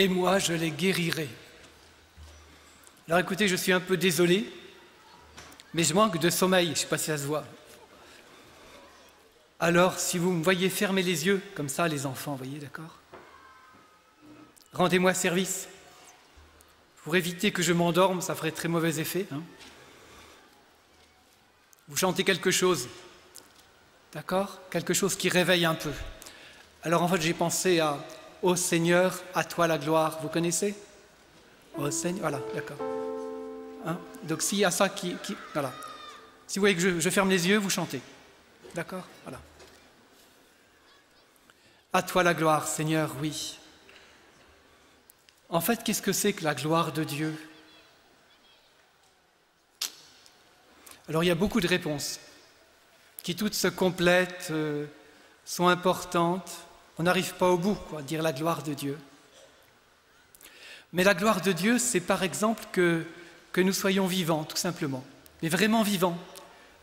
et moi je les guérirai. Alors écoutez, je suis un peu désolé, mais je manque de sommeil, je ne sais pas si ça se voit. Alors, si vous me voyez fermer les yeux, comme ça, les enfants, vous voyez, d'accord? Rendez-moi service. Pour éviter que je m'endorme, ça ferait très mauvais effet. Hein. Vous chantez quelque chose, d'accord? Quelque chose qui réveille un peu. Alors en fait, j'ai pensé à « Ô Seigneur, à toi la gloire ». Vous connaissez? Ô Seigneur, voilà, d'accord. Hein? Donc s'il y a ça voilà. Si vous voyez que je ferme les yeux, vous chantez. D'accord? Voilà. À toi la gloire, Seigneur, oui. En fait, qu'est-ce que c'est que la gloire de Dieu? Alors, il y a beaucoup de réponses qui toutes se complètent, sont importantes. On n'arrive pas au bout, quoi, dire la gloire de Dieu. Mais la gloire de Dieu, c'est par exemple que nous soyons vivants, tout simplement. Mais vraiment vivants,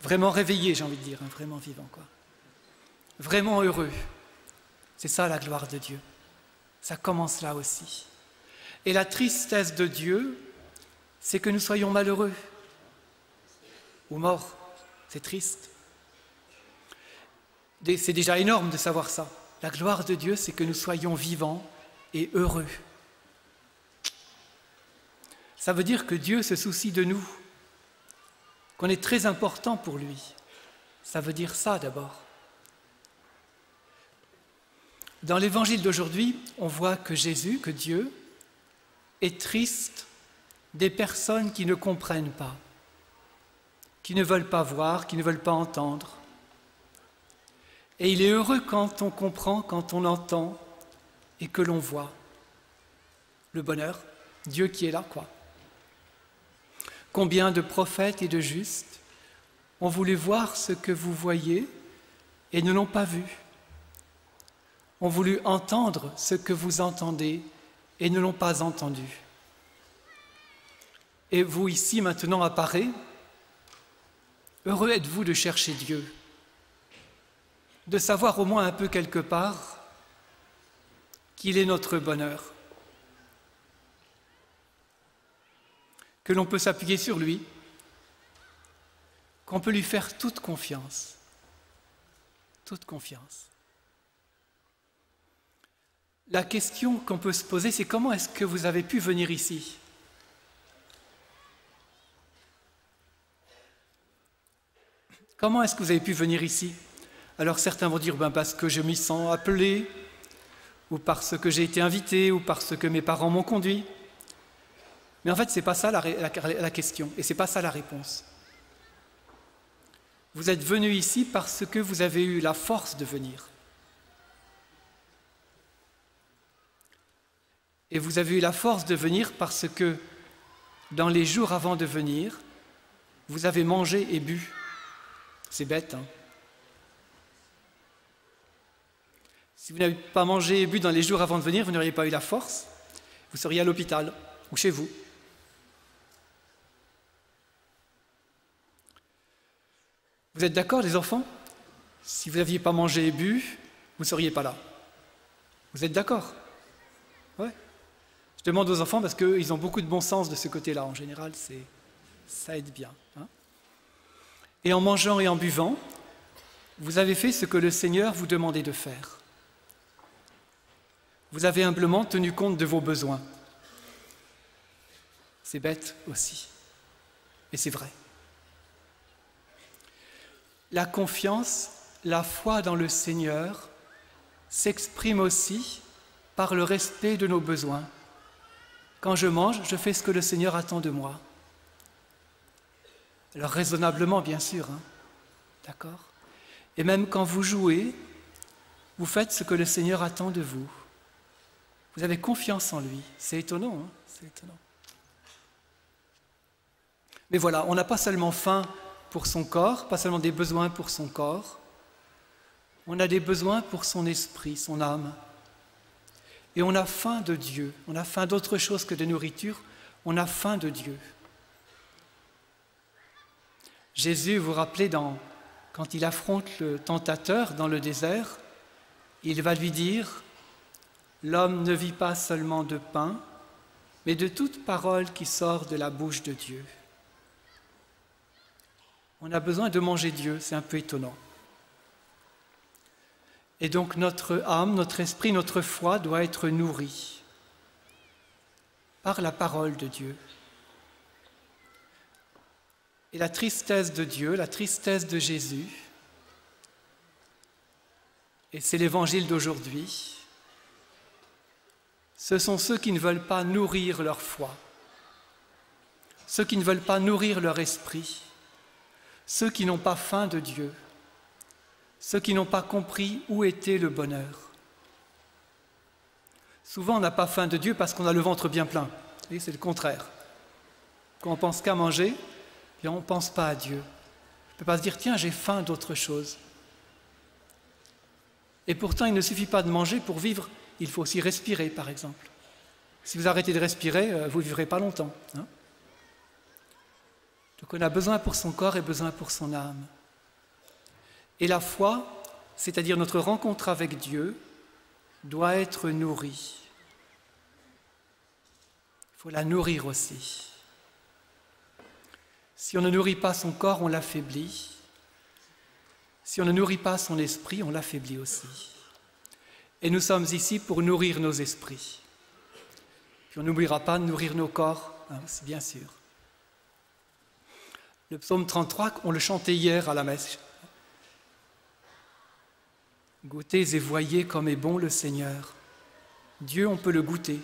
vraiment réveillés, j'ai envie de dire, hein, vraiment vivants, quoi. Vraiment heureux. C'est ça la gloire de Dieu. Ça commence là aussi. Et la tristesse de Dieu, c'est que nous soyons malheureux ou morts. C'est triste. C'est déjà énorme de savoir ça. La gloire de Dieu, c'est que nous soyons vivants et heureux. Ça veut dire que Dieu se soucie de nous, qu'on est très important pour lui. Ça veut dire ça d'abord. Dans l'évangile d'aujourd'hui, on voit que Jésus, que Dieu, est triste des personnes qui ne comprennent pas, qui ne veulent pas voir, qui ne veulent pas entendre. Et il est heureux quand on comprend, quand on entend et que l'on voit. Le bonheur, Dieu qui est là, quoi. Combien de prophètes et de justes ont voulu voir ce que vous voyez et ne l'ont pas vu, ont voulu entendre ce que vous entendez et ne l'ont pas entendu. Et vous ici maintenant à Paris, heureux êtes-vous de chercher Dieu, de savoir au moins un peu quelque part qu'il est notre bonheur, que l'on peut s'appuyer sur lui, qu'on peut lui faire toute confiance. Toute confiance. La question qu'on peut se poser, c'est comment est-ce que vous avez pu venir ici? Comment est-ce que vous avez pu venir ici? Alors certains vont dire, parce que je m'y sens appelé, ou parce que j'ai été invité, ou parce que mes parents m'ont conduit. Mais en fait, ce n'est pas ça la question, et ce n'est pas ça la réponse. Vous êtes venu ici parce que vous avez eu la force de venir. Et vous avez eu la force de venir parce que, dans les jours avant de venir, vous avez mangé et bu. C'est bête, hein? Si vous n'avez pas mangé et bu dans les jours avant de venir, vous n'auriez pas eu la force, vous seriez à l'hôpital ou chez vous. Vous êtes d'accord, les enfants? Si vous n'aviez pas mangé et bu, vous ne seriez pas là. Vous êtes d'accord? Ouais. Je demande aux enfants parce qu'ils ont beaucoup de bon sens de ce côté-là. En général, ça aide bien. Hein? Et en mangeant et en buvant, vous avez fait ce que le Seigneur vous demandait de faire. Vous avez humblement tenu compte de vos besoins. C'est bête aussi, et c'est vrai. La confiance, la foi dans le Seigneur s'exprime aussi par le respect de nos besoins. Quand je mange, je fais ce que le Seigneur attend de moi. Alors raisonnablement, bien sûr, hein, d'accord? Et même quand vous jouez, vous faites ce que le Seigneur attend de vous. Vous avez confiance en lui. C'est étonnant, hein? C'est étonnant. Mais voilà, on n'a pas seulement faim pour son corps, pas seulement des besoins pour son corps, on a des besoins pour son esprit, son âme. Et on a faim de Dieu, on a faim d'autre chose que de nourriture, on a faim de Dieu. Jésus, vous vous rappelez, quand il affronte le tentateur dans le désert, il va lui dire L'homme ne vit pas seulement de pain, mais de toute parole qui sort de la bouche de Dieu. On a besoin de manger Dieu, c'est un peu étonnant. Et donc notre âme, notre esprit, notre foi doit être nourrie par la parole de Dieu. Et la tristesse de Dieu, la tristesse de Jésus, et c'est l'évangile d'aujourd'hui, ce sont ceux qui ne veulent pas nourrir leur foi, ceux qui ne veulent pas nourrir leur esprit, ceux qui n'ont pas faim de Dieu, ceux qui n'ont pas compris où était le bonheur. Souvent, on n'a pas faim de Dieu parce qu'on a le ventre bien plein. Vous voyez, c'est le contraire. Quand on pense qu'à manger, et on ne pense pas à Dieu. On ne peut pas se dire, tiens, j'ai faim d'autre chose. Et pourtant, il ne suffit pas de manger pour vivre, il faut aussi respirer, par exemple. Si vous arrêtez de respirer, vous ne vivrez pas longtemps. Hein? Donc on a besoin pour son corps et besoin pour son âme. Et la foi, c'est-à-dire notre rencontre avec Dieu, doit être nourrie. Il faut la nourrir aussi. Si on ne nourrit pas son corps, on l'affaiblit. Si on ne nourrit pas son esprit, on l'affaiblit aussi. Et nous sommes ici pour nourrir nos esprits. Puis on n'oubliera pas de nourrir nos corps, hein, c'est bien sûr. Le psaume 33, on le chantait hier à la messe. Goûtez et voyez comme est bon le Seigneur. Dieu, on peut le goûter.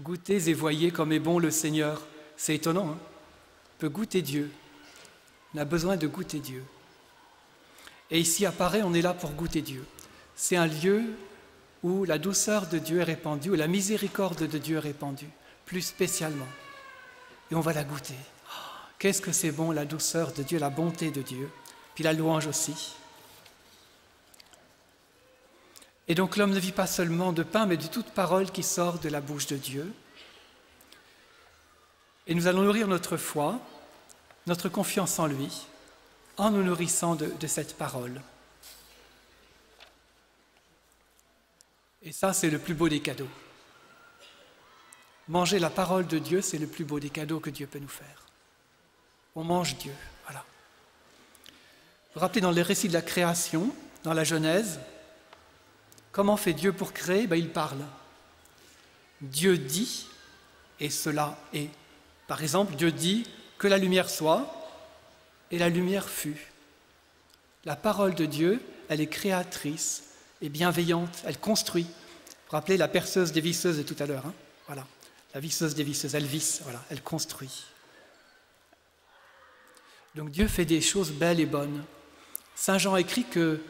Goûtez et voyez comme est bon le Seigneur. C'est étonnant, hein? On peut goûter Dieu. On a besoin de goûter Dieu. Et ici, à Paris, on est là pour goûter Dieu. C'est un lieu où la douceur de Dieu est répandue, où la miséricorde de Dieu est répandue, plus spécialement. Et on va la goûter. Oh, qu'est-ce que c'est bon, la douceur de Dieu, la bonté de Dieu, puis la louange aussi. Et donc l'homme ne vit pas seulement de pain, mais de toute parole qui sort de la bouche de Dieu. Et nous allons nourrir notre foi, notre confiance en lui, en nous nourrissant de cette parole. Et ça, c'est le plus beau des cadeaux. Manger la parole de Dieu, c'est le plus beau des cadeaux que Dieu peut nous faire. On mange Dieu, voilà. Vous vous rappelez dans les récits de la création, dans la Genèse, comment fait Dieu pour créer? Il parle. Dieu dit, et cela est. Par exemple, Dieu dit que la lumière soit, et la lumière fut. La parole de Dieu, elle est créatrice et bienveillante, elle construit. Vous vous rappelez la perceuse des visseuses de tout à l'heure, hein? Voilà. La visseuse des visseuses, elle visse, voilà, elle construit. Donc Dieu fait des choses belles et bonnes. Saint Jean écrit que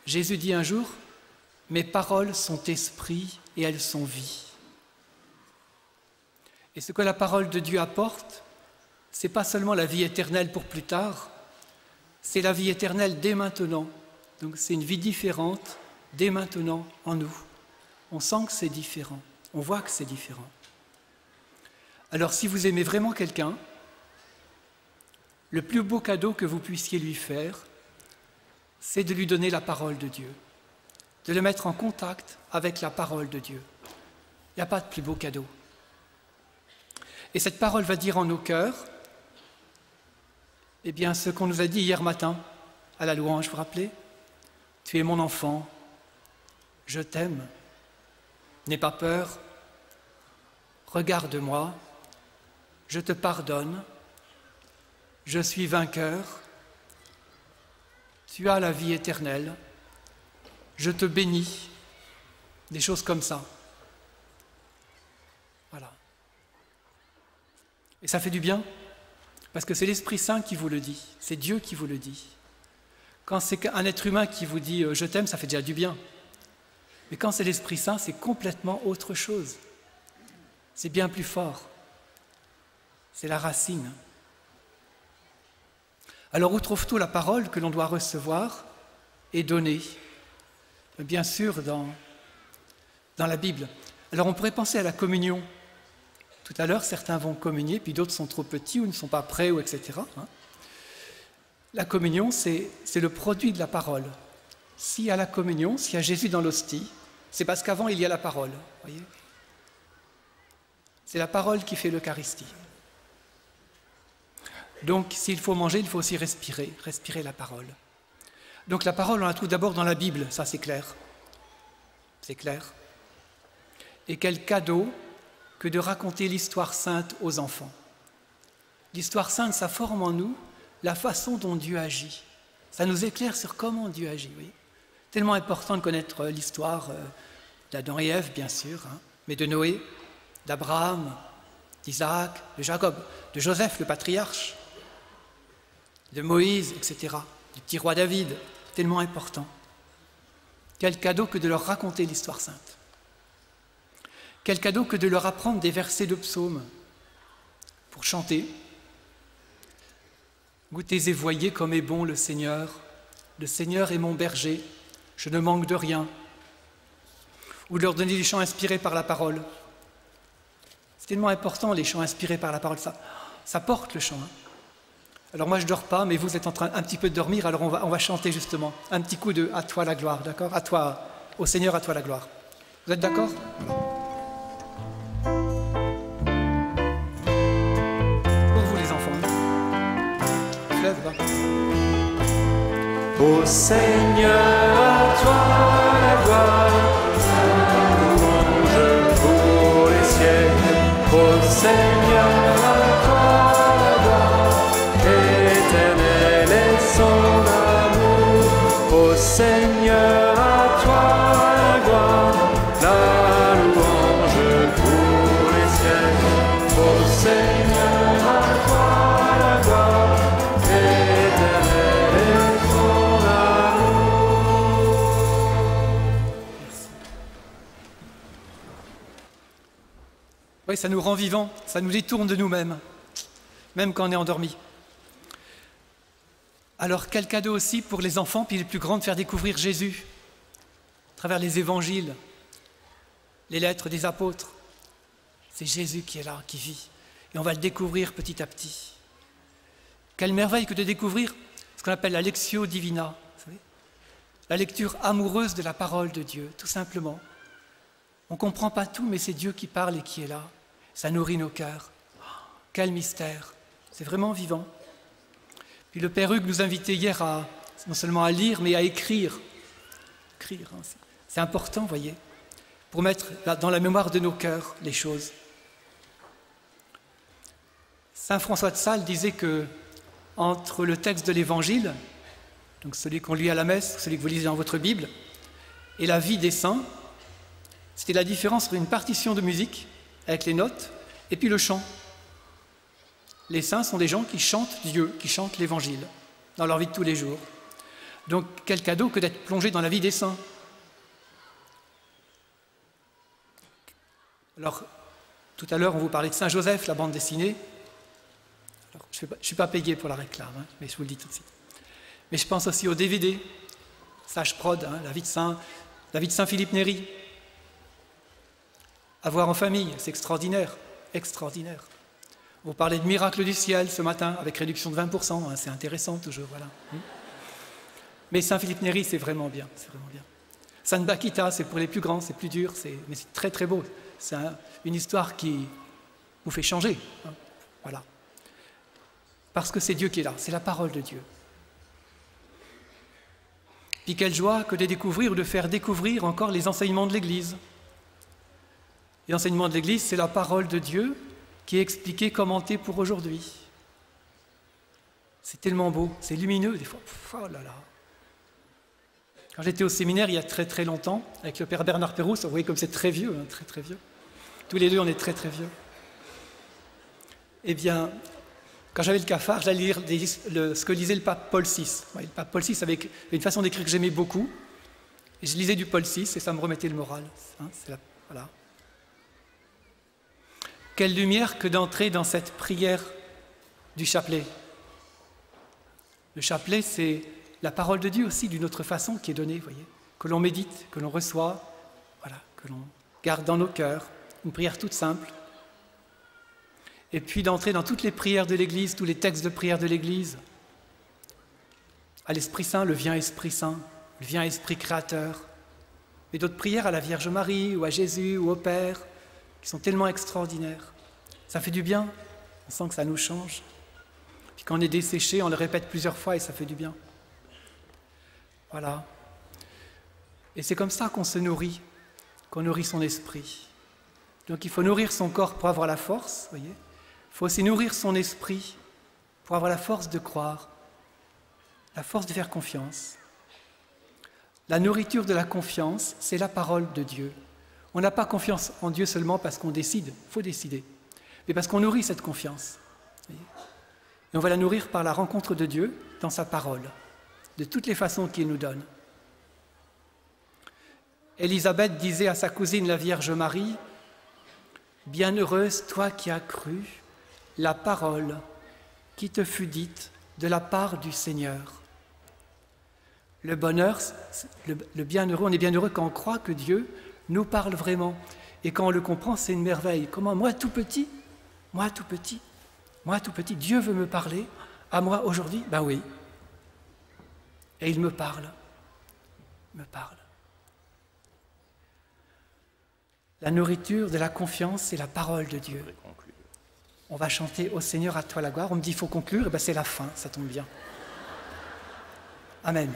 Jésus dit un jour, « Mes paroles sont esprit et elles sont vie ». Et ce que la parole de Dieu apporte, ce n'est pas seulement la vie éternelle pour plus tard, c'est la vie éternelle dès maintenant. Donc c'est une vie différente dès maintenant en nous. On sent que c'est différent, on voit que c'est différent. Alors si vous aimez vraiment quelqu'un, le plus beau cadeau que vous puissiez lui faire, c'est de lui donner la parole de Dieu, de le mettre en contact avec la parole de Dieu. Il n'y a pas de plus beau cadeau. Et cette parole va dire en nos cœurs, eh bien, ce qu'on nous a dit hier matin à la louange, vous vous rappelez? Tu es mon enfant, je t'aime, n'aie pas peur, regarde-moi, je te pardonne, je suis vainqueur, tu as la vie éternelle, je te bénis, des choses comme ça. Voilà. Et ça fait du bien, parce que c'est l'Esprit Saint qui vous le dit, c'est Dieu qui vous le dit. Quand c'est un être humain qui vous dit « je t'aime », ça fait déjà du bien. Mais quand c'est l'Esprit Saint, c'est complètement autre chose. C'est bien plus fort. C'est la racine. Alors où trouve-t-on la parole que l'on doit recevoir et donner? Bien sûr, dans la Bible. Alors on pourrait penser à la communion. Tout à l'heure, certains vont communier, puis d'autres sont trop petits ou ne sont pas prêts, ou etc. La communion, c'est le produit de la parole. S'il y a la communion, s'il y a Jésus dans l'hostie, C'est parce qu'avant, il y a la parole. Voyez, c'est la parole qui fait l'Eucharistie. Donc, s'il faut manger, il faut aussi respirer la parole. Donc la parole, on la trouve d'abord dans la Bible, ça c'est clair. C'est clair. Et quel cadeau que de raconter l'histoire sainte aux enfants. L'histoire sainte, ça forme en nous la façon dont Dieu agit. Ça nous éclaire sur comment Dieu agit. Oui. Tellement important de connaître l'histoire d'Adam et Ève, bien sûr, mais de Noé, d'Abraham, d'Isaac, de Jacob, de Joseph, le patriarche, de Moïse, etc., du petit roi David, tellement important. Quel cadeau que de leur raconter l'histoire sainte. Quel cadeau que de leur apprendre des versets de psaumes pour chanter. Goûtez et voyez comme est bon le Seigneur est mon berger, je ne manque de rien. Ou de leur donner des chants inspirés par la parole. C'est tellement important les chants inspirés par la parole, ça porte le chant. Alors moi je ne dors pas, mais vous êtes en train un petit peu de dormir, alors on va chanter justement un petit coup de « À toi la gloire », d'accord ? À toi, au Seigneur, à toi la gloire. Vous êtes d'accord ? Pour vous les enfants. Je lève, va. Ô Seigneur, à toi la gloire, la louange pour les siècles. Ô Seigneur, à toi la gloire, éternel est son amour. Ô Seigneur, à toi la gloire, la louange pour les siècles. Ô Seigneur, à toi la gloire, éternel est son amour. Oui, ça nous rend vivants, ça nous détourne de nous-mêmes, même quand on est endormi. Alors, quel cadeau aussi pour les enfants, puis les plus grands, de faire découvrir Jésus, à travers les évangiles, les lettres des apôtres. C'est Jésus qui est là, qui vit, et on va le découvrir petit à petit. Quelle merveille que de découvrir ce qu'on appelle la lectio divina, vous savez, la lecture amoureuse de la parole de Dieu, tout simplement. On ne comprend pas tout, mais c'est Dieu qui parle et qui est là. Ça nourrit nos cœurs. Oh, quel mystère! C'est vraiment vivant. Puis le Père Hugues nous invitait hier non seulement à lire, mais à écrire. Écrire, hein, c'est important, vous voyez, pour mettre dans la mémoire de nos cœurs les choses. Saint François de Sales disait que entre le texte de l'Évangile, donc celui qu'on lit à la messe, celui que vous lisez dans votre Bible, et la vie des saints, c'était la différence entre une partition de musique avec les notes et puis le chant. Les saints sont des gens qui chantent Dieu, qui chantent l'Évangile dans leur vie de tous les jours. Donc quel cadeau que d'être plongé dans la vie des saints. Alors, tout à l'heure, on vous parlait de Saint Joseph, la bande dessinée. Alors, je ne suis pas payé pour la réclame, hein, mais je vous le dis tout de suite. Mais je pense aussi au DVD, Sage Prod, hein, la vie de Saint Philippe Néri. À voir en famille, c'est extraordinaire, extraordinaire. Vous parlez de Miracle du ciel ce matin, avec réduction de 20%, hein, c'est intéressant toujours, voilà. Mais Saint Philippe Néri, c'est vraiment bien, c'est vraiment bien. Sainte Bakita, c'est pour les plus grands, c'est plus dur, mais c'est très très beau. C'est une histoire qui vous fait changer, hein, voilà. Parce que c'est Dieu qui est là, c'est la parole de Dieu. Puis quelle joie que de découvrir ou de faire découvrir encore les enseignements de l'Église. Les enseignements de l'Église, c'est la parole de Dieu qui est expliquée, commentée pour aujourd'hui. C'est tellement beau, c'est lumineux des fois. Oh là là. Quand j'étais au séminaire il y a très très longtemps, avec le père Bernard Pérouse, vous voyez comme c'est très vieux, hein, très très vieux. Tous les deux, on est très très vieux. Eh bien, quand j'avais le cafard, j'allais lire ce que lisait le pape Paul VI. Le pape Paul VI avait une façon d'écrire que j'aimais beaucoup. Et je lisais du Paul VI et ça me remettait le moral. Hein, voilà. Quelle lumière que d'entrer dans cette prière du chapelet. Le chapelet, c'est la parole de Dieu aussi, d'une autre façon qui est donnée, vous voyez, que l'on médite, que l'on reçoit, voilà, que l'on garde dans nos cœurs, une prière toute simple. Et puis d'entrer dans toutes les prières de l'Église, tous les textes de prière de l'Église. À l'Esprit Saint, le viens Esprit Saint, le viens Esprit Créateur. mais d'autres prières à la Vierge Marie ou à Jésus ou au Père, qui sont tellement extraordinaires. Ça fait du bien, on sent que ça nous change. Puis quand on est desséché, on le répète plusieurs fois et ça fait du bien. Voilà. Et c'est comme ça qu'on se nourrit, qu'on nourrit son esprit. Donc il faut nourrir son corps pour avoir la force, voyez. Il faut aussi nourrir son esprit pour avoir la force de croire, la force de faire confiance. La nourriture de la confiance, c'est la parole de Dieu. On n'a pas confiance en Dieu seulement parce qu'on décide, il faut décider, mais parce qu'on nourrit cette confiance. Voyez. Et on va la nourrir par la rencontre de Dieu dans sa parole, de toutes les façons qu'il nous donne. Élisabeth disait à sa cousine la Vierge Marie, « Bienheureuse toi qui as cru la parole qui te fut dite de la part du Seigneur. » Le bonheur, le bienheureux, on est bienheureux quand on croit que Dieu nous parle vraiment. Et quand on le comprend, c'est une merveille. Comment, moi tout petit, Dieu veut me parler à moi aujourd'hui? Ben oui. Et il me parle. La nourriture de la confiance, c'est la parole de Dieu. On va chanter « Ô Seigneur, à toi la gloire ». On me dit « il faut conclure », et ben c'est la fin, ça tombe bien. Amen.